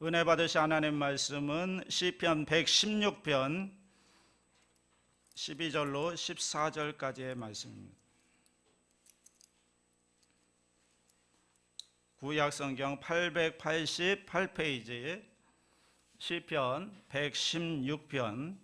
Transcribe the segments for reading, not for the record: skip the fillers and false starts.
은혜 받으신 하나님 말씀은 시편 116편 12절로 14절까지의 말씀입니다. 구약성경 888페이지 시편 116편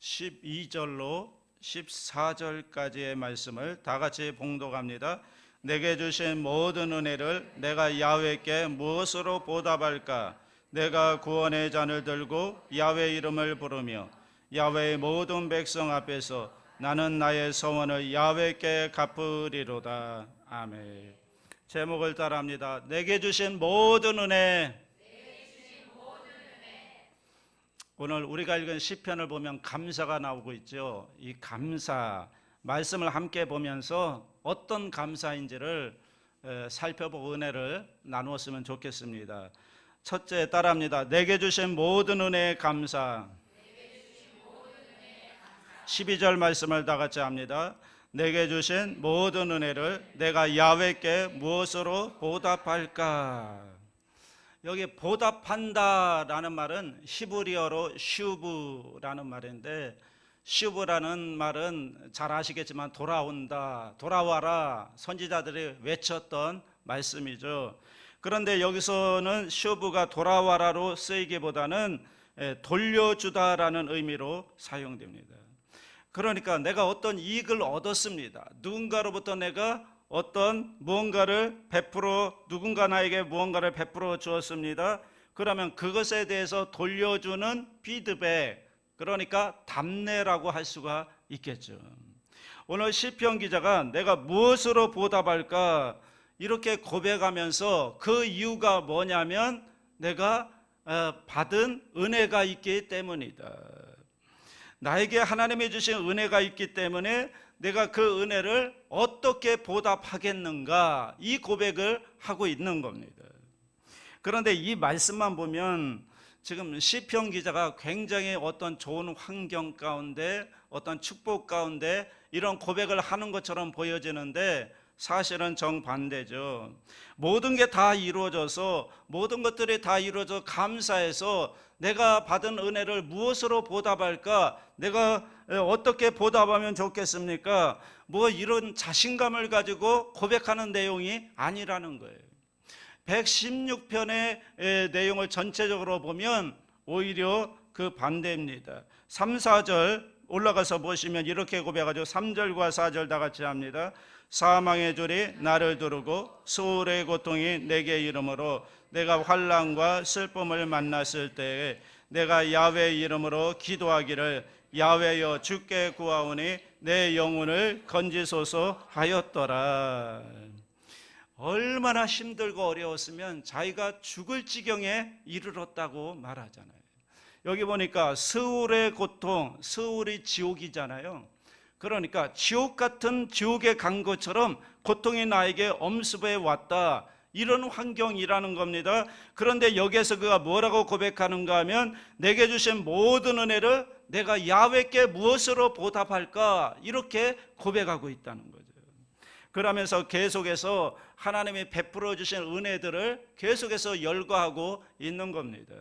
12절로 14절까지의 말씀을 다 같이 봉독합니다. 내게 주신 모든 은혜를 내가 야훼께 무엇으로 보답할까? 내가 구원의 잔을 들고 야훼 이름을 부르며 야훼의 모든 백성 앞에서 나는 나의 서원을 야훼께 갚으리로다. 아멘. 제목을 따라합니다. 내게 주신 모든 은혜. 오늘 우리가 읽은 시편을 보면 감사가 나오고 있죠. 이 감사 말씀을 함께 보면서 어떤 감사인지를 살펴보고 은혜를 나누었으면 좋겠습니다. 첫째 따라합니다. 내게 주신 모든 은혜에 감사. 12절 말씀을 다 같이 합니다. 내게 주신 모든 은혜를 내가 야훼께 무엇으로 보답할까? 여기 보답한다라는 말은 히브리어로 슈브라는 말인데, 슈브라는 말은 잘 아시겠지만 돌아온다, 돌아와라 선지자들이 외쳤던 말씀이죠. 그런데 여기서는 슈브가 돌아와라로 쓰이기보다는 돌려주다라는 의미로 사용됩니다. 그러니까 내가 어떤 이익을 얻었습니다. 누군가로부터 내가 어떤 무언가를 누군가 나에게 무언가를 베풀어 주었습니다. 그러면 그것에 대해서 돌려주는 피드백, 그러니까 답례라고 할 수가 있겠죠. 오늘 시편 기자가 내가 무엇으로 보답할까 이렇게 고백하면서 그 이유가 뭐냐면 내가 받은 은혜가 있기 때문이다. 나에게 하나님이 주신 은혜가 있기 때문에 내가 그 은혜를 어떻게 보답하겠는가, 이 고백을 하고 있는 겁니다. 그런데 이 말씀만 보면 지금 시편 기자가 굉장히 어떤 좋은 환경 가운데, 어떤 축복 가운데 이런 고백을 하는 것처럼 보여지는데 사실은 정반대죠. 모든 게 다 이루어져서, 모든 것들이 다 이루어져 감사해서 내가 받은 은혜를 무엇으로 보답할까? 내가 어떻게 보답하면 좋겠습니까? 뭐 이런 자신감을 가지고 고백하는 내용이 아니라는 거예요. 116편의 내용을 전체적으로 보면 오히려 그 반대입니다. 3, 4절 올라가서 보시면 이렇게 고백하죠. 3절과 4절 다 같이 합니다. 사망의 졸이 나를 두르고 수월의 고통이 내게 이르므로 내가 환난과 슬픔을 만났을 때에 내가 야훼 이름으로 기도하기를 야훼여 주께 구하오니 내 영혼을 건지소서 하였더라. 얼마나 힘들고 어려웠으면 자기가 죽을 지경에 이르렀다고 말하잖아요. 여기 보니까 스울의 고통, 스울이 지옥이잖아요. 그러니까 지옥 같은 지옥에 간 것처럼 고통이 나에게 엄습해 왔다, 이런 환경이라는 겁니다. 그런데 여기에서 그가 뭐라고 고백하는가 하면 내게 주신 모든 은혜를 내가 야훼께 무엇으로 보답할까, 이렇게 고백하고 있다는 거죠. 그러면서 계속해서 하나님이 베풀어 주신 은혜들을 계속해서 열거하고 있는 겁니다.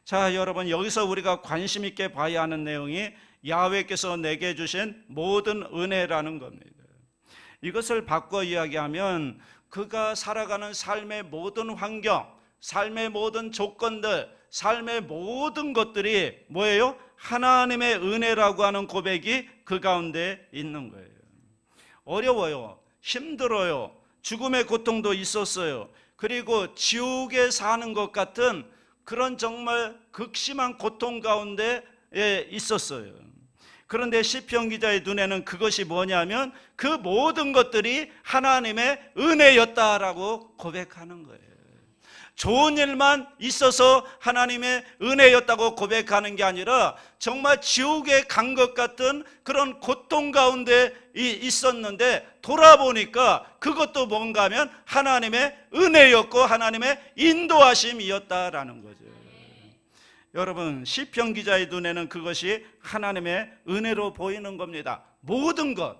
자, 여러분, 여기서 우리가 관심 있게 봐야 하는 내용이 야훼께서 내게 주신 모든 은혜라는 겁니다. 이것을 바꿔 이야기하면 그가 살아가는 삶의 모든 환경, 삶의 모든 조건들, 삶의 모든 것들이 뭐예요? 하나님의 은혜라고 하는 고백이 그 가운데 있는 거예요. 어려워요. 힘들어요. 죽음의 고통도 있었어요. 그리고 지옥에 사는 것 같은 그런 정말 극심한 고통 가운데 있었어요. 그런데 시편 기자의 눈에는 그것이 뭐냐면 그 모든 것들이 하나님의 은혜였다라고 고백하는 거예요. 좋은 일만 있어서 하나님의 은혜였다고 고백하는 게 아니라 정말 지옥에 간 것 같은 그런 고통 가운데 있었는데 돌아보니까 그것도 뭔가 하면 하나님의 은혜였고 하나님의 인도하심이었다라는 거죠. 여러분, 시편 기자의 눈에는 그것이 하나님의 은혜로 보이는 겁니다. 모든 것,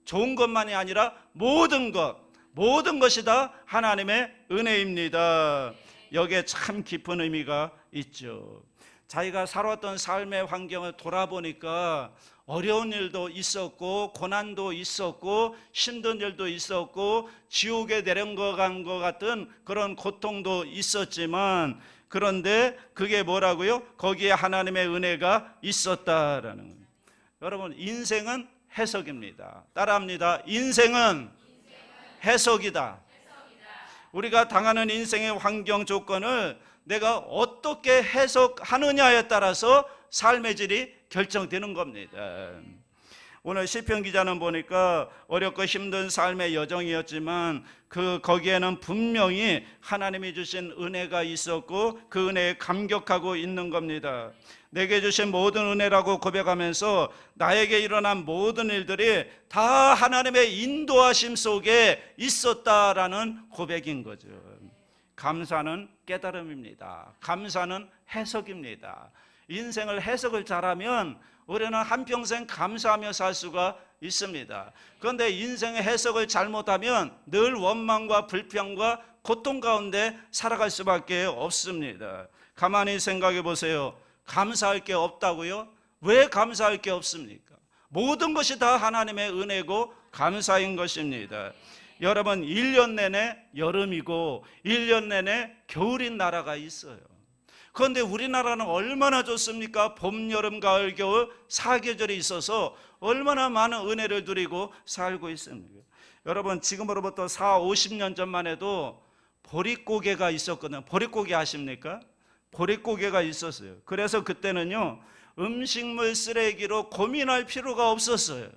좋은 것만이 아니라 모든 것, 모든 것이 다 하나님의 은혜입니다. 여기에 참 깊은 의미가 있죠. 자기가 살았던 삶의 환경을 돌아보니까 어려운 일도 있었고 고난도 있었고 힘든 일도 있었고 지옥에 내려간 것 같은 그런 고통도 있었지만, 그런데 그게 뭐라고요? 거기에 하나님의 은혜가 있었다라는 거예요. 여러분, 인생은 해석입니다. 따라합니다. 인생은 해석이다. 우리가 당하는 인생의 환경 조건을 내가 어떻게 해석하느냐에 따라서 삶의 질이 결정되는 겁니다. 오늘 시편 기자는 보니까 어렵고 힘든 삶의 여정이었지만 거기에는 분명히 하나님이 주신 은혜가 있었고 그 은혜에 감격하고 있는 겁니다. 내게 주신 모든 은혜라고 고백하면서 나에게 일어난 모든 일들이 다 하나님의 인도하심 속에 있었다라는 고백인 거죠. 감사는 깨달음입니다. 감사는 해석입니다. 인생을 해석을 잘하면 우리는 한평생 감사하며 살 수가 있습니다. 그런데 인생의 해석을 잘못하면 늘 원망과 불평과 고통 가운데 살아갈 수밖에 없습니다. 가만히 생각해 보세요. 감사할 게 없다고요? 왜 감사할 게 없습니까? 모든 것이 다 하나님의 은혜고 감사인 것입니다. 여러분, 1년 내내 여름이고 1년 내내 겨울인 나라가 있어요. 그런데 우리나라는 얼마나 좋습니까? 봄, 여름, 가을, 겨울 4계절이 있어서 얼마나 많은 은혜를 누리고 살고 있습니다. 여러분, 지금으로부터 40-50년 전만 해도 보릿고개가 있었거든요. 보릿고개 아십니까? 보릿고개가 있었어요. 그래서 그때는요, 음식물 쓰레기로 고민할 필요가 없었어요.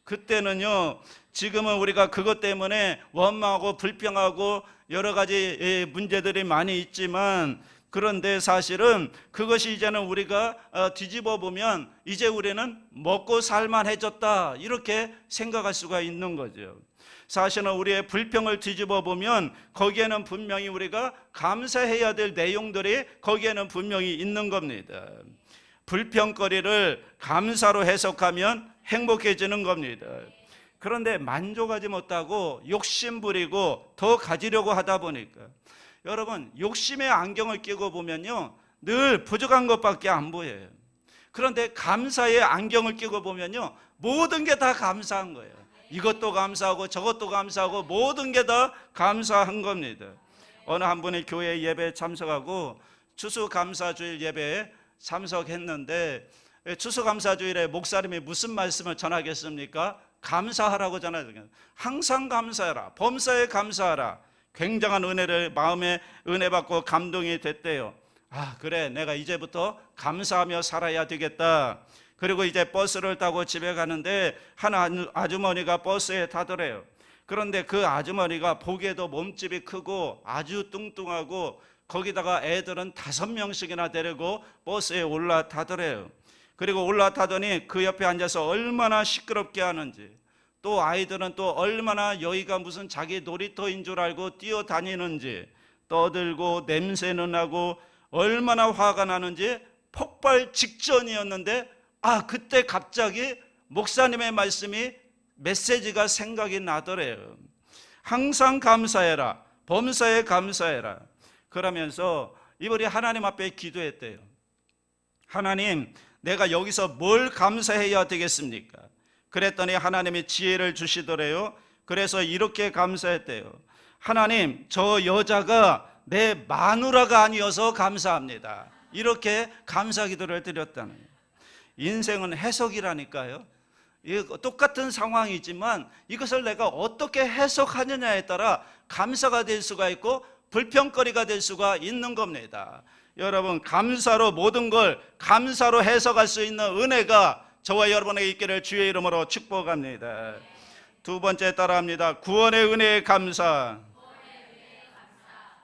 그때는요, 지금은 우리가 그것 때문에 원망하고 불평하고 여러 가지 문제들이 많이 있지만, 그런데 사실은 그것이 이제는 우리가 뒤집어 보면 이제 우리는 먹고 살만해졌다, 이렇게 생각할 수가 있는 거죠. 사실은 우리의 불평을 뒤집어 보면 거기에는 분명히 우리가 감사해야 될 내용들이 거기에는 분명히 있는 겁니다. 불평거리를 감사로 해석하면 행복해지는 겁니다. 그런데 만족하지 못하고 욕심 부리고 더 가지려고 하다 보니까, 여러분, 욕심의 안경을 끼고 보면요, 늘 부족한 것밖에 안 보여요. 그런데 감사의 안경을 끼고 보면요, 모든 게 다 감사한 거예요. 이것도 감사하고 저것도 감사하고 모든 게 다 감사한 겁니다. 어느 한 분이 교회 예배에 참석하고 추수감사주일 예배에 참석했는데, 추수감사주일에 목사님이 무슨 말씀을 전하겠습니까? 감사하라고 전하잖아요. 항상 감사해라. 범사에 감사하라. 굉장한 은혜를, 마음에 은혜 받고 감동이 됐대요. 아, 그래, 내가 이제부터 감사하며 살아야 되겠다. 그리고 이제 버스를 타고 집에 가는데 한 아주머니가 버스에 타더래요. 그런데 그 아주머니가 보기에도 몸집이 크고 아주 뚱뚱하고 거기다가 애들은 5명씩이나 데리고 버스에 올라타더래요. 그리고 올라타더니 그 옆에 앉아서 얼마나 시끄럽게 하는지, 또 아이들은 또 얼마나 여기가 무슨 자기 놀이터인 줄 알고 뛰어다니는지, 떠들고 냄새는 나고 얼마나 화가 나는지 폭발 직전이었는데, 그때 갑자기 목사님의 말씀이, 메시지가 생각이 나더래요. 항상 감사해라. 범사에 감사해라. 그러면서 이분이 하나님 앞에 기도했대요. 하나님, 내가 여기서 뭘 감사해야 되겠습니까? 그랬더니 하나님이 지혜를 주시더래요. 그래서 이렇게 감사했대요. 하나님, 저 여자가 내 마누라가 아니어서 감사합니다. 이렇게 감사 기도를 드렸다는 거예요. 인생은 해석이라니까요. 똑같은 상황이지만 이것을 내가 어떻게 해석하느냐에 따라 감사가 될 수가 있고 불평거리가 될 수가 있는 겁니다. 여러분, 감사로 모든 걸 감사로 해석할 수 있는 은혜가 저와 여러분에게 있기를 주의 이름으로 축복합니다. 두 번째 따라합니다. 구원의 은혜에 감사.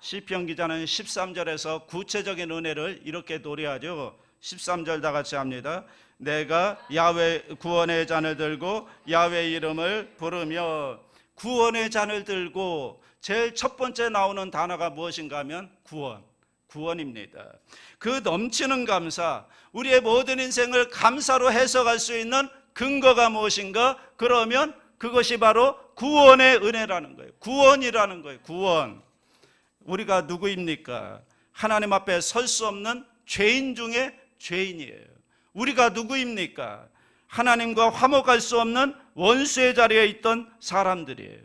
시편 기자는 13절에서 구체적인 은혜를 이렇게 노래하죠. 13절 다 같이 합니다. 내가 야훼 구원의 잔을 들고 야훼 이름을 부르며. 구원의 잔을 들고 제일 첫 번째 나오는 단어가 무엇인가 하면 구원입니다. 그 넘치는 감사, 우리의 모든 인생을 감사로 해석할 수 있는 근거가 무엇인가? 그러면 그것이 바로 구원의 은혜라는 거예요. 구원이라는 거예요. 구원. 우리가 누구입니까? 하나님 앞에 설 수 없는 죄인 중에 죄인이에요. 우리가 누구입니까? 하나님과 화목할 수 없는 원수의 자리에 있던 사람들이에요.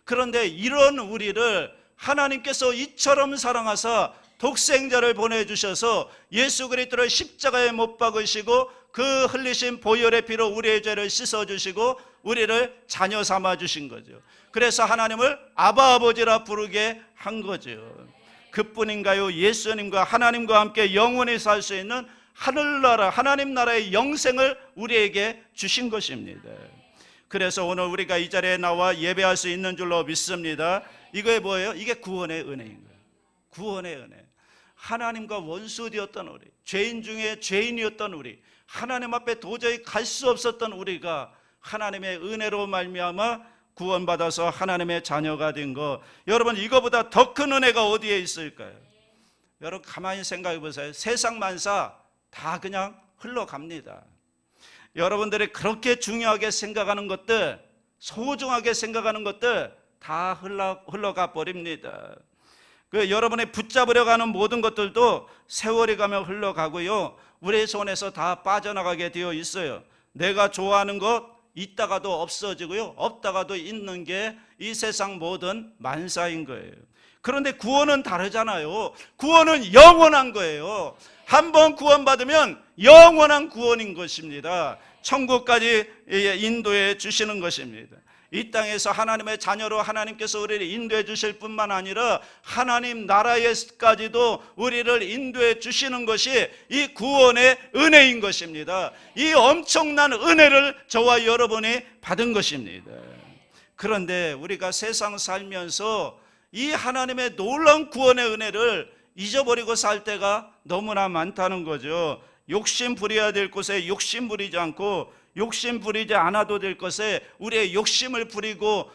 그런데 이런 우리를 하나님께서 이처럼 사랑하사 독생자를 보내주셔서 예수 그리스도를 십자가에 못 박으시고 그 흘리신 보혈의 피로 우리의 죄를 씻어주시고 우리를 자녀 삼아주신 거죠. 그래서 하나님을 아바 아버지라 부르게 한 거죠. 그뿐인가요? 예수님과 하나님과 함께 영원히 살 수 있는 하늘나라, 하나님 나라의 영생을 우리에게 주신 것입니다. 그래서 오늘 우리가 이 자리에 나와 예배할 수 있는 줄로 믿습니다. 이게 뭐예요? 이게 구원의 은혜인 거예요. 구원의 은혜. 하나님과 원수 되었던 우리, 죄인 중에 죄인이었던 우리, 하나님 앞에 도저히 갈 수 없었던 우리가 하나님의 은혜로 말미암아 구원받아서 하나님의 자녀가 된 것, 여러분 이거보다 더 큰 은혜가 어디에 있을까요? 여러분 가만히 생각해 보세요. 세상 만사 다 그냥 흘러갑니다. 여러분들이 그렇게 중요하게 생각하는 것들, 소중하게 생각하는 것들 다 흘러가 버립니다. 여러분이 붙잡으려 가는 모든 것들도 세월이 가면 흘러가고요, 우리의 손에서 다 빠져나가게 되어 있어요. 내가 좋아하는 것 있다가도 없어지고요, 없다가도 있는 게 이 세상 모든 만사인 거예요. 그런데 구원은 다르잖아요. 구원은 영원한 거예요. 한번 구원받으면 영원한 구원인 것입니다. 천국까지 인도해 주시는 것입니다. 이 땅에서 하나님의 자녀로 하나님께서 우리를 인도해 주실 뿐만 아니라 하나님 나라에까지도 우리를 인도해 주시는 것이 이 구원의 은혜인 것입니다. 이 엄청난 은혜를 저와 여러분이 받은 것입니다. 그런데 우리가 세상 살면서 이 하나님의 놀라운 구원의 은혜를 잊어버리고 살 때가 너무나 많다는 거죠. 욕심 부려야 될 곳에 욕심 부리지 않고 욕심 부리지 않아도 될 것에 우리의 욕심을 부리고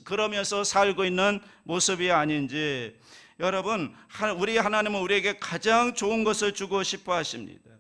그러면서 살고 있는 모습이 아닌지. 여러분, 우리 하나님은 우리에게 가장 좋은 것을 주고 싶어 하십니다.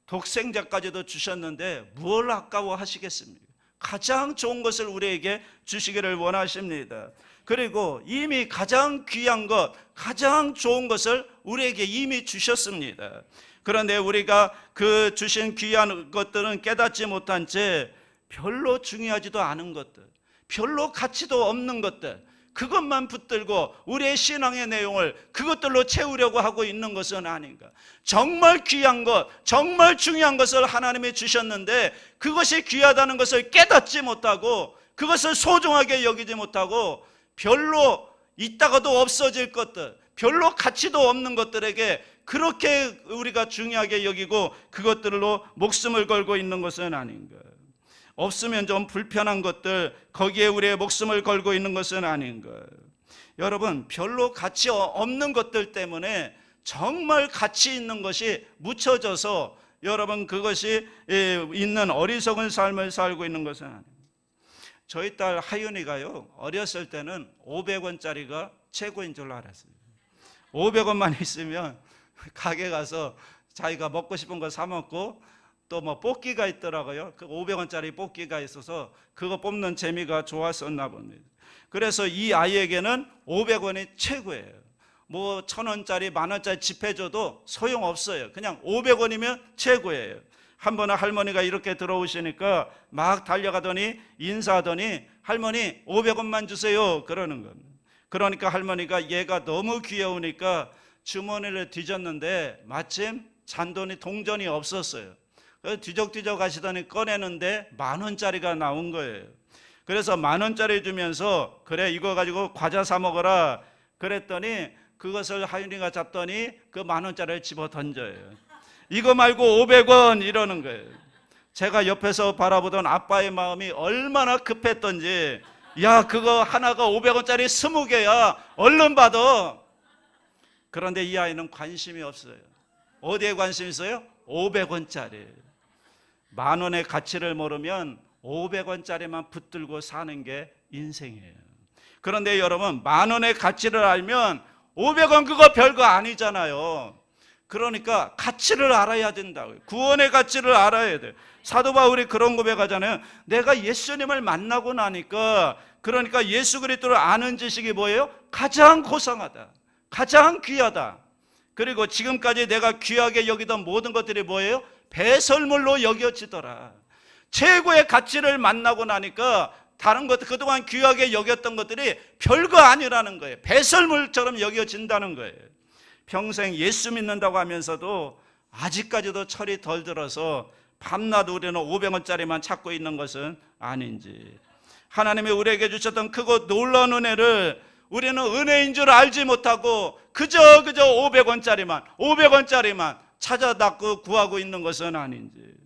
독생자까지도 주셨는데 뭘 아까워하시겠습니까? 가장 좋은 것을 우리에게 주시기를 원하십니다. 그리고 이미 가장 귀한 것, 가장 좋은 것을 우리에게 이미 주셨습니다. 그런데 우리가 그 주신 귀한 것들은 깨닫지 못한 채 별로 중요하지도 않은 것들, 별로 가치도 없는 것들, 그것만 붙들고 우리의 신앙의 내용을 그것들로 채우려고 하고 있는 것은 아닌가. 정말 귀한 것, 정말 중요한 것을 하나님이 주셨는데 그것이 귀하다는 것을 깨닫지 못하고 그것을 소중하게 여기지 못하고 별로 있다가도 없어질 것들, 별로 가치도 없는 것들에게 그렇게 우리가 중요하게 여기고 그것들로 목숨을 걸고 있는 것은 아닌가. 없으면 좀 불편한 것들, 거기에 우리의 목숨을 걸고 있는 것은 아닌가. 여러분, 별로 가치 없는 것들 때문에 정말 가치 있는 것이 묻혀져서 여러분 그것이 있는 어리석은 삶을 살고 있는 것은 아닙니다. 저희 딸 하윤이가요, 어렸을 때는 500원짜리가 최고인 줄 알았어요. 500원만 있으면 가게 가서 자기가 먹고 싶은 거 사 먹고 또 뭐 뽑기가 있더라고요. 그 500원짜리 뽑기가 있어서 그거 뽑는 재미가 좋았었나 봅니다. 그래서 이 아이에게는 500원이 최고예요. 뭐 1000원짜리, 만원짜리 지폐줘도 소용없어요. 그냥 500원이면 최고예요. 한 번은 할머니가 이렇게 들어오시니까 막 달려가더니 인사하더니 할머니 500원만 주세요 그러는 겁니다. 그러니까 할머니가 얘가 너무 귀여우니까 주머니를 뒤졌는데 마침 잔돈이 동전이 없었어요. 그래서 뒤적뒤적 하시더니 꺼내는데 10,000원짜리가 나온 거예요. 그래서 10,000원짜리 주면서 그래 이거 가지고 과자 사 먹어라 그랬더니 그것을 하윤이가 잡더니 그 10,000원짜리를 집어 던져요. 이거 말고 500원 이러는 거예요. 제가 옆에서 바라보던 아빠의 마음이 얼마나 급했던지, 야 그거 하나가 500원짜리 20개야 얼른 받아. 그런데 이 아이는 관심이 없어요. 어디에 관심이 있어요? 500원짜리. 10,000원의 가치를 모르면 500원짜리만 붙들고 사는 게 인생이에요. 그런데 여러분 10,000원의 가치를 알면 500원 그거 별거 아니잖아요. 그러니까 가치를 알아야 된다고요. 구원의 가치를 알아야 돼요. 사도 바울이 그런 고백하잖아요. 내가 예수님을 만나고 나니까, 그러니까 예수 그리스도를 아는 지식이 뭐예요? 가장 고상하다, 가장 귀하다. 그리고 지금까지 내가 귀하게 여기던 모든 것들이 뭐예요? 배설물로 여겨지더라. 최고의 가치를 만나고 나니까 다른 것들, 그동안 귀하게 여겼던 것들이 별거 아니라는 거예요. 배설물처럼 여겨진다는 거예요. 평생 예수 믿는다고 하면서도 아직까지도 철이 덜 들어서 밤낮 우리는 500원짜리만 찾고 있는 것은 아닌지, 하나님이 우리에게 주셨던 크고 놀라운 은혜를 우리는 은혜인 줄 알지 못하고 그저 500원짜리만 찾아다고 구하고 있는 것은 아닌지,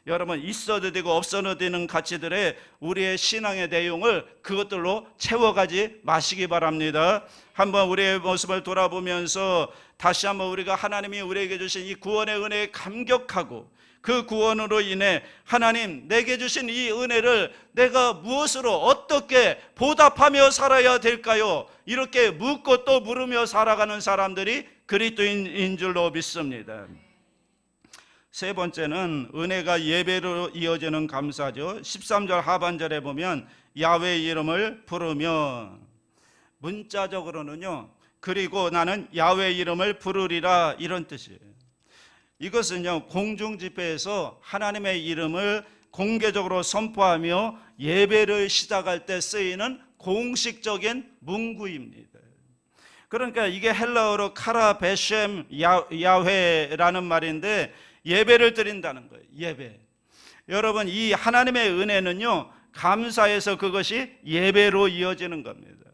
여러분, 있어도 되고 없어도 되는 가치들의 우리의 신앙의 내용을 그것들로 채워가지 마시기 바랍니다. 한번 우리의 모습을 돌아보면서 다시 한번 우리가 하나님이 우리에게 주신 이 구원의 은혜에 감격하고, 그 구원으로 인해 하나님 내게 주신 이 은혜를 내가 무엇으로 어떻게 보답하며 살아야 될까요? 이렇게 묻고 또 물으며 살아가는 사람들이 그리스도인인 줄로 믿습니다. 세 번째는 은혜가 예배로 이어지는 감사죠. 13절 하반절에 보면 야훼의 이름을 부르며, 문자적으로는요, 그리고 나는 야훼의 이름을 부르리라, 이런 뜻이에요. 이것은요, 공중집회에서 하나님의 이름을 공개적으로 선포하며 예배를 시작할 때 쓰이는 공식적인 문구입니다. 그러니까 이게 헬라어로 카라 베셴 야훼라는 말인데 예배를 드린다는 거예요. 예배. 여러분, 이 하나님의 은혜는요, 감사해서 그것이 예배로 이어지는 겁니다.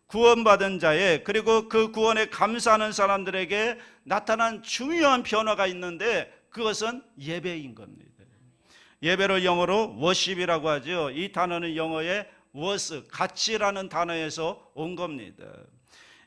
구원받은 자의, 그리고 그 구원에 감사하는 사람들에게 나타난 중요한 변화가 있는데 그것은 예배인 겁니다. 예배를 영어로 worship이라고 하죠. 이 단어는 영어의 was, 가치라는 단어에서 온 겁니다.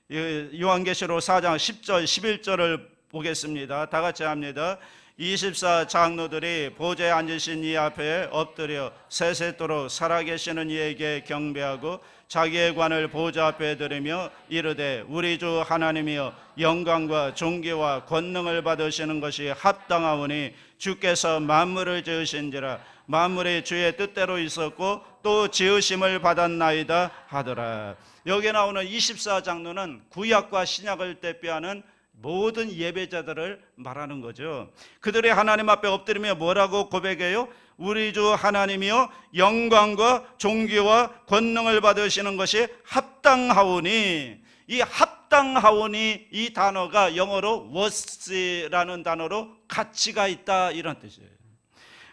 요한계시록 4장 10절 11절을 보겠습니다. 다 같이 합니다. 24 장로들이 보좌에 앉으신 이 앞에 엎드려 세세토록 살아계시는 이에게 경배하고 자기의 관을 보좌 앞에 들으며 이르되 우리 주 하나님이여 영광과 존귀와 권능을 받으시는 것이 합당하오니 주께서 만물을 지으신지라 만물이 주의 뜻대로 있었고 또 지으심을 받았나이다 하더라. 여기에 나오는 24장로는 구약과 신약을 대표하는 모든 예배자들을 말하는 거죠. 그들이 하나님 앞에 엎드리며 뭐라고 고백해요? 우리 주 하나님이여 영광과 존귀와 권능을 받으시는 것이 합당하오니, 이 합당하오니 이 단어가 영어로 worth라는 단어로 가치가 있다, 이런 뜻이에요.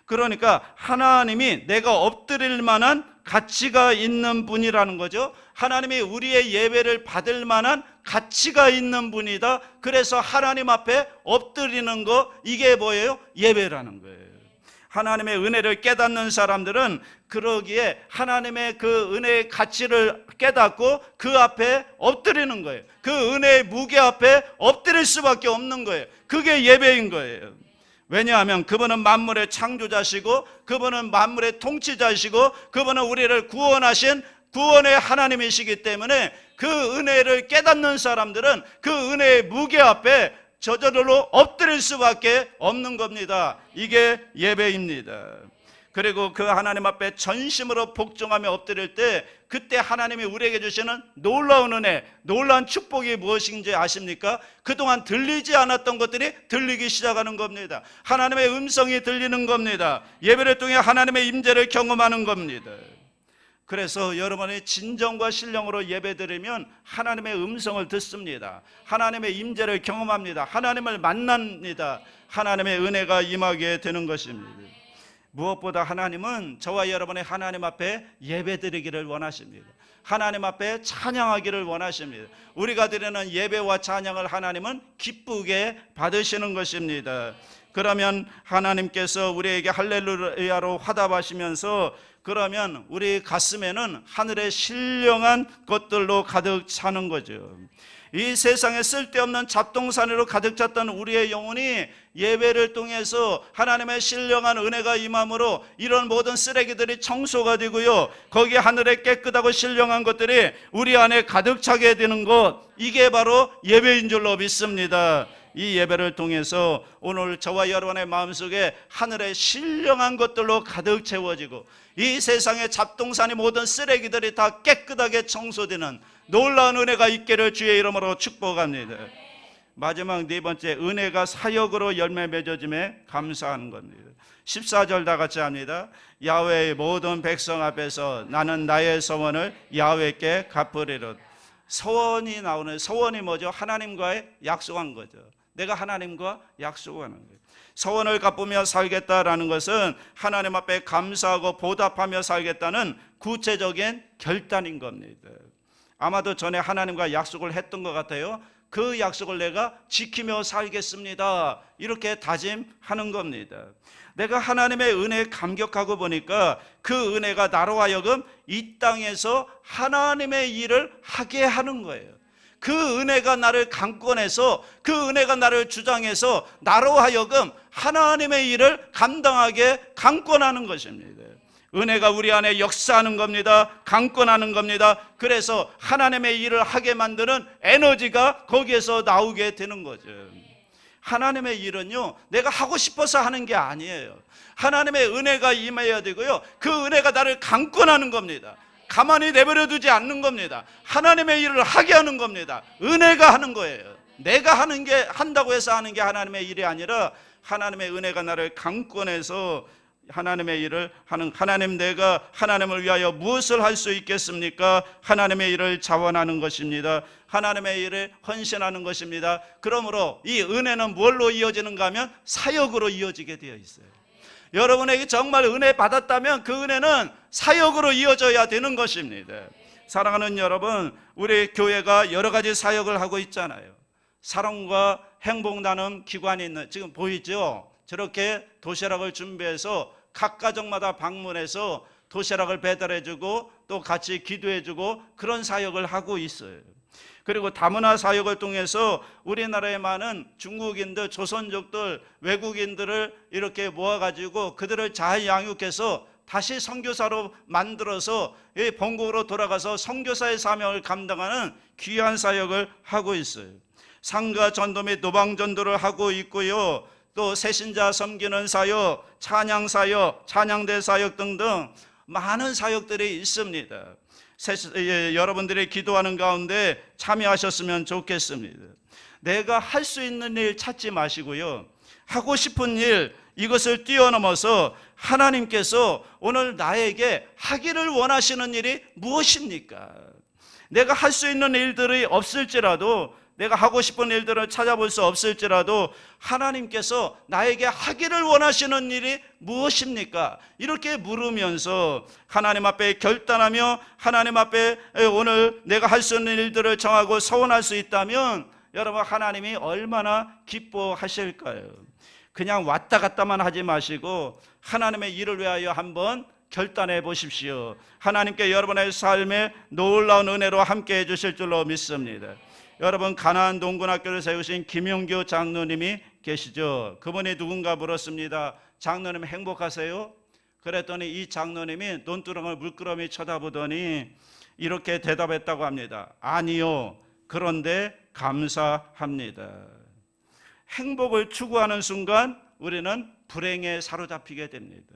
그러니까 하나님이 내가 엎드릴 만한 가치가 있는 분이라는 거죠. 하나님이 우리의 예배를 받을 만한 가치가 있는 분이다. 그래서 하나님 앞에 엎드리는 거, 이게 뭐예요? 예배라는 거예요. 하나님의 은혜를 깨닫는 사람들은 그러기에 하나님의 그 은혜의 가치를 깨닫고 그 앞에 엎드리는 거예요. 그 은혜의 무게 앞에 엎드릴 수밖에 없는 거예요. 그게 예배인 거예요. 왜냐하면 그분은 만물의 창조자시고 그분은 만물의 통치자시고 그분은 우리를 구원하신 구원의 하나님이시기 때문에 그 은혜를 깨닫는 사람들은 그 은혜의 무게 앞에 저절로 엎드릴 수밖에 없는 겁니다. 이게 예배입니다. 그리고 그 하나님 앞에 전심으로 복종하며 엎드릴 때 그때 하나님이 우리에게 주시는 놀라운 은혜, 놀라운 축복이 무엇인지 아십니까? 그동안 들리지 않았던 것들이 들리기 시작하는 겁니다. 하나님의 음성이 들리는 겁니다. 예배를 통해 하나님의 임재를 경험하는 겁니다. 그래서 여러분이 진정과 신령으로 예배드리면 하나님의 음성을 듣습니다. 하나님의 임재를 경험합니다. 하나님을 만납니다. 하나님의 은혜가 임하게 되는 것입니다. 무엇보다 하나님은 저와 여러분의 하나님 앞에 예배드리기를 원하십니다. 하나님 앞에 찬양하기를 원하십니다. 우리가 드리는 예배와 찬양을 하나님은 기쁘게 받으시는 것입니다. 그러면 하나님께서 우리에게 할렐루야로 화답하시면서 그러면 우리 가슴에는 하늘의 신령한 것들로 가득 차는 거죠. 이 세상에 쓸데없는 잡동사니로 가득 찼던 우리의 영혼이 예배를 통해서 하나님의 신령한 은혜가 임함으로 이런 모든 쓰레기들이 청소가 되고요, 거기에 하늘의 깨끗하고 신령한 것들이 우리 안에 가득 차게 되는 것, 이게 바로 예배인 줄로 믿습니다. 이 예배를 통해서 오늘 저와 여러분의 마음속에 하늘의 신령한 것들로 가득 채워지고 이 세상의 잡동사니 모든 쓰레기들이 다 깨끗하게 청소되는 놀라운 은혜가 있기를 주의 이름으로 축복합니다. 마지막 네 번째, 은혜가 사역으로 열매 맺어짐에 감사하는 겁니다. 14절 다 같이 합니다. 야훼의 모든 백성 앞에서 나는 나의 서원을 야훼께 갚으리라. 서원이 나오는, 서원이 뭐죠? 하나님과의 약속한 거죠. 내가 하나님과 약속하는 거예요. 서원을 갚으며 살겠다라는 것은 하나님 앞에 감사하고 보답하며 살겠다는 구체적인 결단인 겁니다. 아마도 전에 하나님과 약속을 했던 것 같아요. 그 약속을 내가 지키며 살겠습니다. 이렇게 다짐하는 겁니다. 내가 하나님의 은혜에 감격하고 보니까 그 은혜가 나로 하여금 이 땅에서 하나님의 일을 하게 하는 거예요. 그 은혜가 나를 강권해서, 그 은혜가 나를 주장해서 나로 하여금 하나님의 일을 감당하게 강권하는 것입니다. 은혜가 우리 안에 역사하는 겁니다. 강권하는 겁니다. 그래서 하나님의 일을 하게 만드는 에너지가 거기에서 나오게 되는 거죠. 하나님의 일은요, 내가 하고 싶어서 하는 게 아니에요. 하나님의 은혜가 임해야 되고요, 그 은혜가 나를 강권하는 겁니다. 가만히 내버려 두지 않는 겁니다. 하나님의 일을 하게 하는 겁니다. 은혜가 하는 거예요. 내가 하는 게, 한다고 해서 하는 게 하나님의 일이 아니라 하나님의 은혜가 나를 강권해서 하나님의 일을 하는, 하나님, 내가 하나님을 위하여 무엇을 할 수 있겠습니까? 하나님의 일을 자원하는 것입니다. 하나님의 일을 헌신하는 것입니다. 그러므로 이 은혜는 뭘로 이어지는가 하면 사역으로 이어지게 되어 있어요. 여러분에게 정말 은혜 받았다면 그 은혜는 사역으로 이어져야 되는 것입니다. 사랑하는 여러분, 우리 교회가 여러 가지 사역을 하고 있잖아요. 사랑과 행복 나눔 기관이 있는, 지금 보이죠? 저렇게 도시락을 준비해서 각 가정마다 방문해서 도시락을 배달해주고 또 같이 기도해주고 그런 사역을 하고 있어요. 그리고 다문화 사역을 통해서 우리나라에 많은 중국인들, 조선족들, 외국인들을 이렇게 모아가지고 그들을 잘 양육해서 다시 선교사로 만들어서 본국으로 돌아가서 선교사의 사명을 감당하는 귀한 사역을 하고 있어요. 상가 전도 및 노방 전도를 하고 있고요. 또 새신자 섬기는 사역, 찬양 사역, 찬양대 사역 등등 많은 사역들이 있습니다. 여러분들이 기도하는 가운데 참여하셨으면 좋겠습니다. 내가 할 수 있는 일 찾지 마시고요, 하고 싶은 일, 이것을 뛰어넘어서 하나님께서 오늘 나에게 하기를 원하시는 일이 무엇입니까? 내가 할 수 있는 일들이 없을지라도, 내가 하고 싶은 일들을 찾아볼 수 없을지라도 하나님께서 나에게 하기를 원하시는 일이 무엇입니까? 이렇게 물으면서 하나님 앞에 결단하며 하나님 앞에 오늘 내가 할 수 있는 일들을 정하고 서원할 수 있다면 여러분, 하나님이 얼마나 기뻐하실까요? 그냥 왔다 갔다만 하지 마시고 하나님의 일을 위하여 한번 결단해 보십시오. 하나님께 여러분의 삶에 놀라운 은혜로 함께 해주실 줄로 믿습니다. 여러분, 가나안 동군학교를 세우신 김용규 장로님이 계시죠? 그분이 누군가 물었습니다. 장로님 행복하세요? 그랬더니 이 장로님이 논두렁을 물끄러미 쳐다보더니 이렇게 대답했다고 합니다. 아니요, 그런데 감사합니다. 행복을 추구하는 순간 우리는 불행에 사로잡히게 됩니다.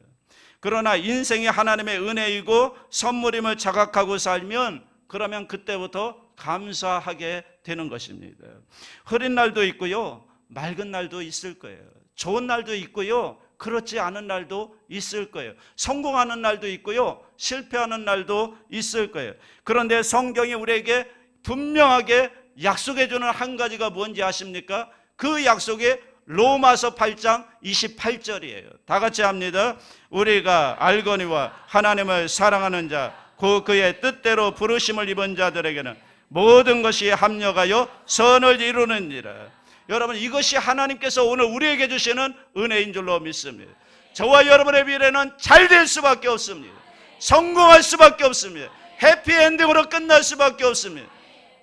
그러나 인생이 하나님의 은혜이고 선물임을 자각하고 살면 그러면 그때부터 감사하게 되는 것입니다. 흐린 날도 있고요, 맑은 날도 있을 거예요. 좋은 날도 있고요, 그렇지 않은 날도 있을 거예요. 성공하는 날도 있고요, 실패하는 날도 있을 거예요. 그런데 성경이 우리에게 분명하게 약속해 주는 한 가지가 뭔지 아십니까? 그 약속이 로마서 8장 28절이에요. 다 같이 합니다. 우리가 알거니와 하나님을 사랑하는 자, 그의 뜻대로 부르심을 입은 자들에게는 모든 것이 합력하여 선을 이루느니라. 여러분, 이것이 하나님께서 오늘 우리에게 주시는 은혜인 줄로 믿습니다. 저와 여러분의 미래는 잘 될 수밖에 없습니다. 성공할 수밖에 없습니다. 해피엔딩으로 끝날 수밖에 없습니다.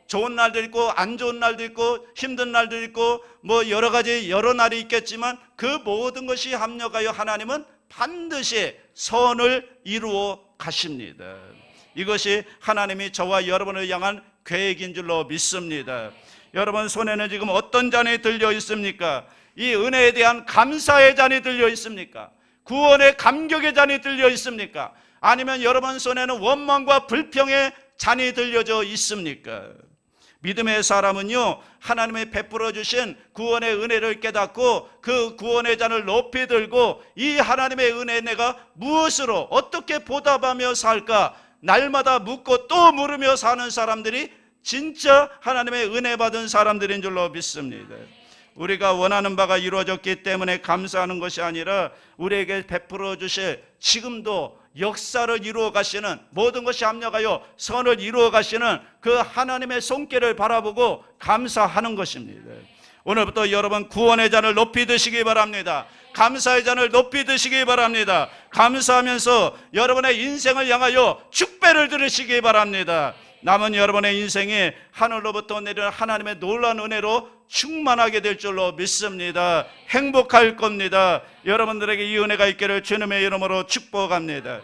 좋은 날도 있고 안 좋은 날도 있고 힘든 날도 있고 뭐 여러 가지 여러 날이 있겠지만 그 모든 것이 합력하여 하나님은 반드시 선을 이루어 가십니다. 이것이 하나님이 저와 여러분을 향한 계획인 줄로 믿습니다. 여러분 손에는 지금 어떤 잔이 들려 있습니까? 이 은혜에 대한 감사의 잔이 들려 있습니까? 구원의 감격의 잔이 들려 있습니까? 아니면 여러분 손에는 원망과 불평의 잔이 들려져 있습니까? 믿음의 사람은요, 하나님의 베풀어 주신 구원의 은혜를 깨닫고 그 구원의 잔을 높이 들고 이 하나님의 은혜에 내가 무엇으로 어떻게 보답하며 살까 날마다 묻고 또 물으며 사는 사람들이 진짜 하나님의 은혜 받은 사람들인 줄로 믿습니다. 우리가 원하는 바가 이루어졌기 때문에 감사하는 것이 아니라 우리에게 베풀어 주실 지금도 역사를 이루어 가시는 모든 것이 합력하여 선을 이루어 가시는 그 하나님의 손길을 바라보고 감사하는 것입니다. 오늘부터 여러분 구원의 잔을 높이 드시기 바랍니다. 감사의 잔을 높이 드시기 바랍니다. 감사하면서 여러분의 인생을 향하여 축배를 들으시기 바랍니다. 남은 여러분의 인생이 하늘로부터 내리는 하나님의 놀라운 은혜로 충만하게 될 줄로 믿습니다. 행복할 겁니다. 여러분들에게 이 은혜가 있기를 주님의 이름으로 축복합니다.